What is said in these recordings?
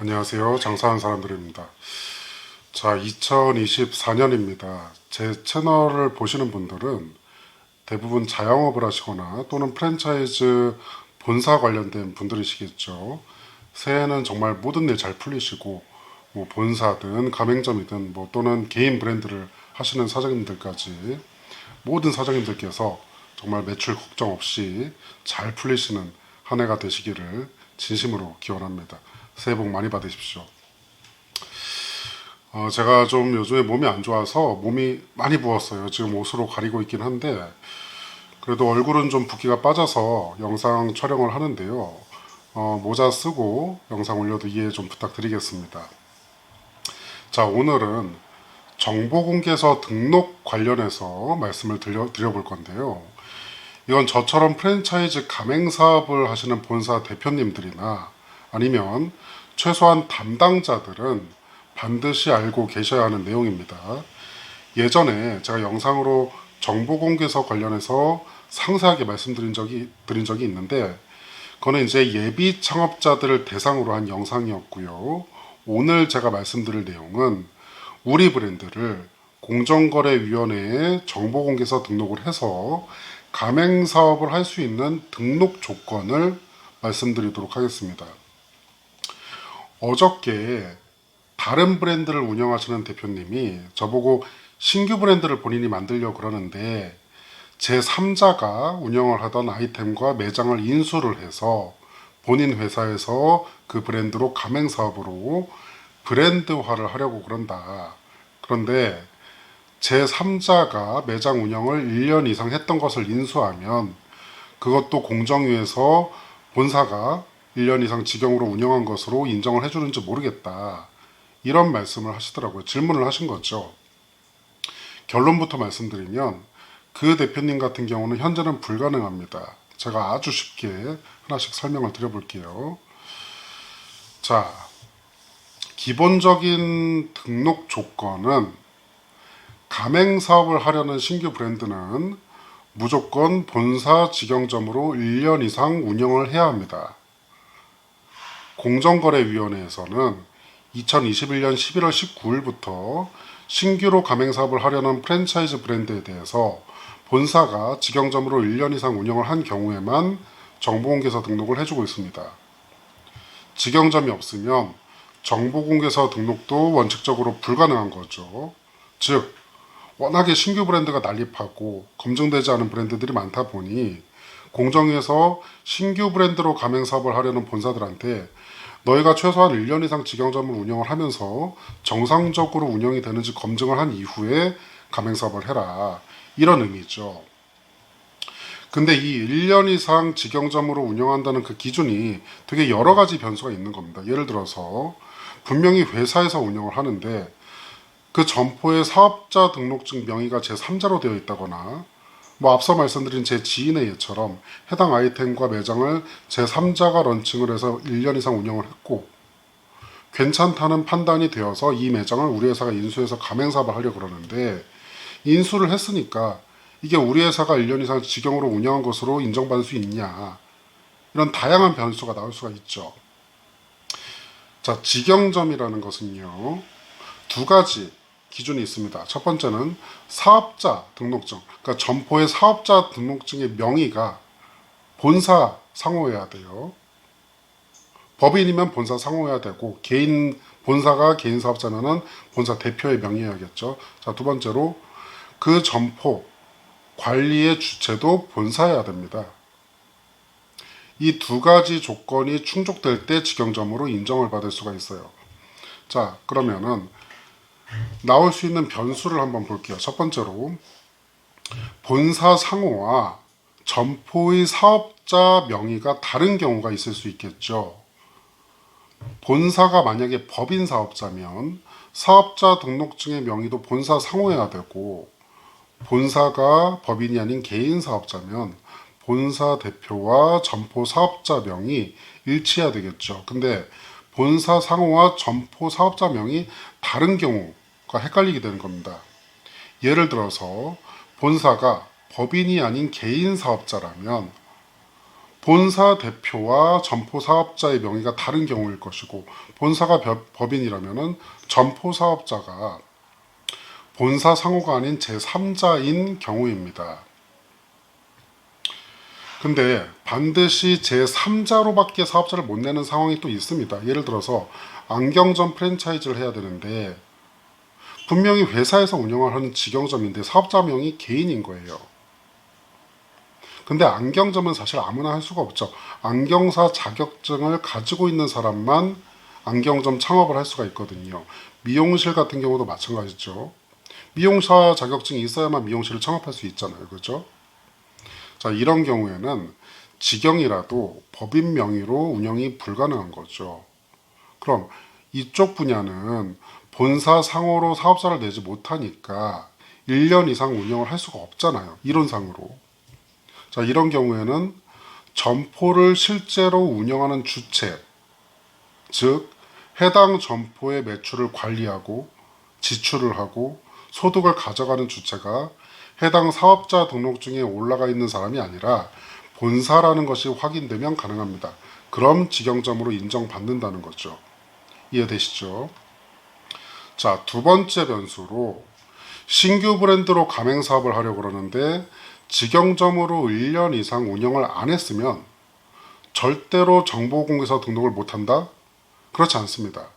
안녕하세요. 장사하는 사람들입니다. 자, 2024년입니다. 제 채널을 보시는 분들은 대부분 자영업을 하시거나 또는 프랜차이즈 본사 관련된 분들이시겠죠. 새해에는 정말 모든 일 잘 풀리시고, 뭐 본사든 가맹점이든 뭐 또는 개인 브랜드를 하시는 사장님들까지 모든 사장님들께서 정말 매출 걱정 없이 잘 풀리시는 한 해가 되시기를 진심으로 기원합니다. 새해 복 많이 받으십시오. 제가 좀 요즘에 몸이 안 좋아서 몸이 많이 부었어요. 지금 옷으로 가리고 있긴 한데 그래도 얼굴은 좀 붓기가 빠져서 영상 촬영을 하는데요. 모자 쓰고 영상 올려도 이해 좀 부탁드리겠습니다. 자, 오늘은 정보공개서 등록 관련해서 말씀을 드려볼 건데요. 이건 저처럼 프랜차이즈 가맹사업을 하시는 본사 대표님들이나 아니면 최소한 담당자들은 반드시 알고 계셔야 하는 내용입니다. 예전에 제가 영상으로 정보공개서 관련해서 상세하게 드린 적이 있는데 그거는 이제 예비 창업자들을 대상으로 한 영상이었고요. 오늘 제가 말씀드릴 내용은 우리 브랜드를 공정거래위원회에 정보공개서 등록을 해서 가맹사업을 할 수 있는 등록 조건을 말씀드리도록 하겠습니다. 어저께 다른 브랜드를 운영하시는 대표님이 저보고 신규 브랜드를 본인이 만들려고 그러는데 제3자가 운영을 하던 아이템과 매장을 인수를 해서 본인 회사에서 그 브랜드로 가맹사업으로 브랜드화를 하려고 그런다. 그런데 제3자가 매장 운영을 1년 이상 했던 것을 인수하면 그것도 공정위에서 본사가 1년 이상 직영으로 운영한 것으로 인정을 해주는지 모르겠다. 이런 말씀을 하시더라고요. 질문을 하신 거죠. 결론부터 말씀드리면 그 대표님 같은 경우는 현재는 불가능합니다. 제가 아주 쉽게 하나씩 설명을 드려볼게요. 자, 기본적인 등록 조건은 가맹사업을 하려는 신규 브랜드는 무조건 본사 직영점으로 1년 이상 운영을 해야 합니다. 공정거래위원회에서는 2021년 11월 19일부터 신규로 가맹사업을 하려는 프랜차이즈 브랜드에 대해서 본사가 직영점으로 1년 이상 운영을 한 경우에만 정보공개서 등록을 해주고 있습니다. 직영점이 없으면 정보공개서 등록도 원칙적으로 불가능한 거죠. 즉, 워낙에 신규 브랜드가 난립하고 검증되지 않은 브랜드들이 많다 보니 공정위에서 신규 브랜드로 가맹사업을 하려는 본사들한테 너희가 최소한 1년 이상 직영점을 운영을 하면서 정상적으로 운영이 되는지 검증을 한 이후에 가맹사업을 해라. 이런 의미죠. 근데 이 1년 이상 직영점으로 운영한다는 그 기준이 되게 여러 가지 변수가 있는 겁니다. 예를 들어서 분명히 회사에서 운영을 하는데 그 점포의 사업자 등록증 명의가 제3자로 되어 있다거나 뭐 앞서 말씀드린 제 지인의 예처럼 해당 아이템과 매장을 제3자가 런칭을 해서 1년 이상 운영을 했고 괜찮다는 판단이 되어서 이 매장을 우리 회사가 인수해서 가맹사업을 하려고 그러는데 인수를 했으니까 이게 우리 회사가 1년 이상 직영으로 운영한 것으로 인정받을 수 있냐 이런 다양한 변수가 나올 수가 있죠. 자, 직영점이라는 것은요 두 가지 기준이 있습니다. 첫 번째는 사업자 등록증, 그러니까 점포의 사업자 등록증의 명의가 본사 상호여야 돼요. 법인이면 본사 상호여야 되고 본사가 개인 사업자면은 본사 대표의 명의여야겠죠. 자, 두 번째로 그 점포 관리의 주체도 본사여야 됩니다. 이 두 가지 조건이 충족될 때 직영점으로 인정을 받을 수가 있어요. 자, 그러면은 나올 수 있는 변수를 한번 볼게요. 첫 번째로 본사 상호와 점포의 사업자 명의가 다른 경우가 있을 수 있겠죠. 본사가 만약에 법인 사업자면 사업자 등록증의 명의도 본사 상호여야 되고 본사가 법인이 아닌 개인 사업자면 본사 대표와 점포 사업자 명의 일치해야 되겠죠. 근데 본사 상호와 점포 사업자 명의 다른 경우가 헷갈리게 되는 겁니다. 예를 들어서 본사가 법인이 아닌 개인 사업자라면 본사 대표와 점포 사업자의 명의가 다른 경우일 것이고, 본사가 법인이라면은 점포 사업자가 본사 상호가 아닌 제3자인 경우입니다. 근데 반드시 제3자로밖에 사업자를 못 내는 상황이 또 있습니다. 예를 들어서 안경점 프랜차이즈를 해야 되는데 분명히 회사에서 운영을 하는 직영점인데 사업자 명이 개인인 거예요. 근데 안경점은 사실 아무나 할 수가 없죠. 안경사 자격증을 가지고 있는 사람만 안경점 창업을 할 수가 있거든요. 미용실 같은 경우도 마찬가지죠. 미용사 자격증이 있어야만 미용실을 창업할 수 있잖아요. 그렇죠? 자, 이런 경우에는 직영이라도 법인 명의로 운영이 불가능한 거죠. 그럼 이쪽 분야는 본사 상호로 사업자를 내지 못하니까 1년 이상 운영을 할 수가 없잖아요. 이론상으로. 자, 이런 경우에는 점포를 실제로 운영하는 주체, 즉 해당 점포의 매출을 관리하고 지출을 하고 소득을 가져가는 주체가 해당 사업자 등록증에 올라가 있는 사람이 아니라 본사라는 것이 확인되면 가능합니다. 그럼 직영점으로 인정받는다는 거죠. 이해되시죠? 자, 두 번째 변수로 신규 브랜드로 가맹 사업을 하려고 그러는데 직영점으로 1년 이상 운영을 안 했으면 절대로 정보공개서 등록을 못한다? 그렇지 않습니다.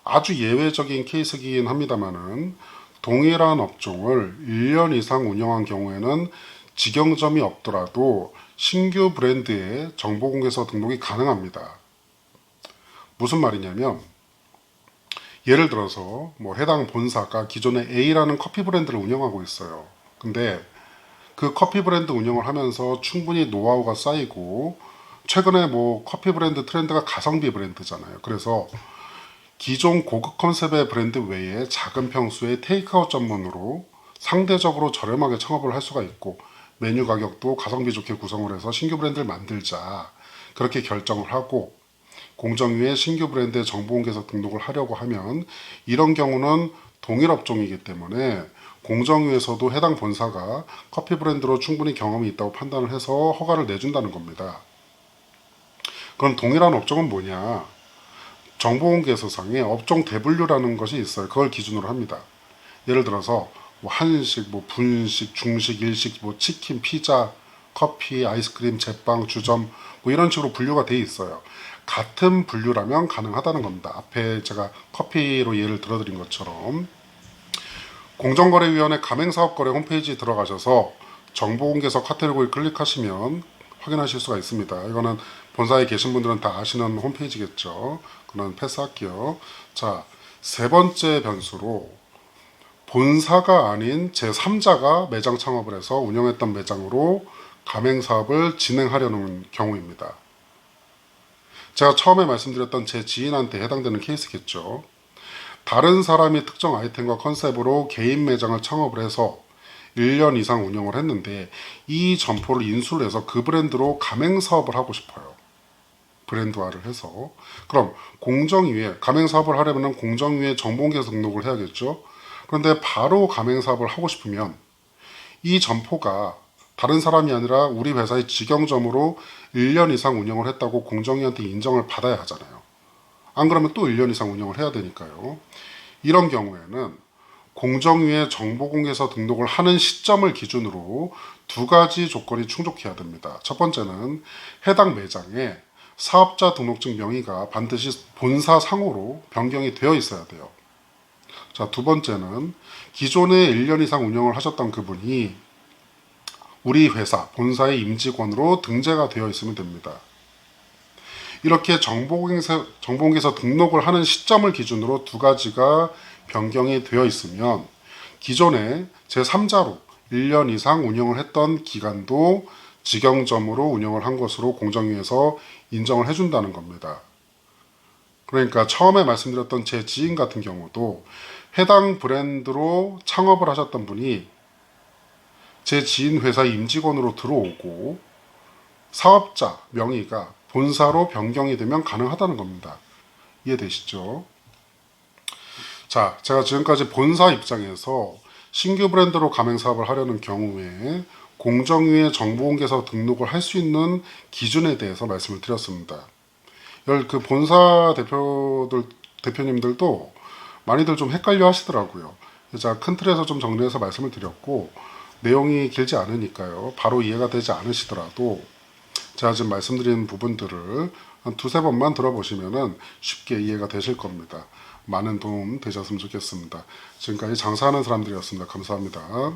아주 예외적인 케이스이긴 합니다만은 동일한 업종을 1년 이상 운영한 경우에는 직영점이 없더라도 신규 브랜드의 정보공개서 등록이 가능합니다. 무슨 말이냐면 예를 들어서 해당 본사가 기존에 A라는 커피 브랜드를 운영하고 있어요. 근데 그 커피 브랜드 운영을 하면서 충분히 노하우가 쌓이고 최근에 커피 브랜드 트렌드가 가성비 브랜드잖아요. 그래서 기존 고급 컨셉의 브랜드 외에 작은 평수의 테이크아웃 전문으로 상대적으로 저렴하게 창업을 할 수가 있고 메뉴 가격도 가성비 좋게 구성을 해서 신규 브랜드를 만들자 그렇게 결정을 하고 공정위에 신규 브랜드의 정보공개서 등록을 하려고 하면 이런 경우는 동일 업종이기 때문에 공정위에서도 해당 본사가 커피 브랜드로 충분히 경험이 있다고 판단을 해서 허가를 내준다는 겁니다. 그럼 동일한 업종은 뭐냐? 정보공개서상에 업종 대분류라는 것이 있어요. 그걸 기준으로 합니다. 예를 들어서 한식, 분식, 중식, 일식, 치킨, 피자, 커피, 아이스크림, 제빵, 주점 이런 식으로 분류가 돼 있어요. 같은 분류라면 가능하다는 겁니다. 앞에 제가 커피로 예를 들어드린 것처럼 공정거래위원회 가맹사업거래 홈페이지에 들어가셔서 정보공개서 카테고리 클릭하시면 확인하실 수가 있습니다. 이거는 본사에 계신 분들은 다 아시는 홈페이지겠죠. 그건 패스할게요. 자, 세 번째 변수로 본사가 아닌 제3자가 매장 창업을 해서 운영했던 매장으로 가맹사업을 진행하려는 경우입니다. 제가 처음에 말씀드렸던 제 지인한테 해당되는 케이스겠죠. 다른 사람이 특정 아이템과 컨셉으로 개인 매장을 창업을 해서 1년 이상 운영을 했는데 이 점포를 인수를 해서 그 브랜드로 가맹 사업을 하고 싶어요. 브랜드화를 해서. 그럼 공정위에 가맹 사업을 하려면 공정위에 정보공개서 등록을 해야겠죠. 그런데 바로 가맹 사업을 하고 싶으면 이 점포가 다른 사람이 아니라 우리 회사의 직영점으로 1년 이상 운영을 했다고 공정위한테 인정을 받아야 하잖아요. 안 그러면 또 1년 이상 운영을 해야 되니까요. 이런 경우에는 공정위에 정보공개서 등록을 하는 시점을 기준으로 두 가지 조건이 충족해야 됩니다. 첫 번째는 해당 매장에 사업자 등록증 명의가 반드시 본사 상호로 변경이 되어 있어야 돼요. 자, 두 번째는 기존에 1년 이상 운영을 하셨던 그분이 우리 회사 본사의 임직원으로 등재가 되어 있으면 됩니다. 이렇게 정보공개서 등록을 하는 시점을 기준으로 두 가지가 변경이 되어 있으면 기존에 제3자로 1년 이상 운영을 했던 기간도 직영점으로 운영을 한 것으로 공정위에서 인정을 해준다는 겁니다. 그러니까 처음에 말씀드렸던 제 지인 같은 경우도 해당 브랜드로 창업을 하셨던 분이 제 지인 회사의 임직원으로 들어오고 사업자 명의가 본사로 변경이 되면 가능하다는 겁니다. 이해되시죠? 자, 제가 지금까지 본사 입장에서 신규 브랜드로 가맹 사업을 하려는 경우에 공정위에 정보공개서 등록을 할 수 있는 기준에 대해서 말씀을 드렸습니다. 그 본사 대표님들도 많이들 좀 헷갈려 하시더라고요. 자, 큰 틀에서 좀 정리해서 말씀을 드렸고, 내용이 길지 않으니까요. 바로 이해가 되지 않으시더라도 제가 지금 말씀드린 부분들을 한 두세 번만 들어보시면은 쉽게 이해가 되실 겁니다. 많은 도움 되셨으면 좋겠습니다. 지금까지 장사하는 사람들이었습니다. 감사합니다.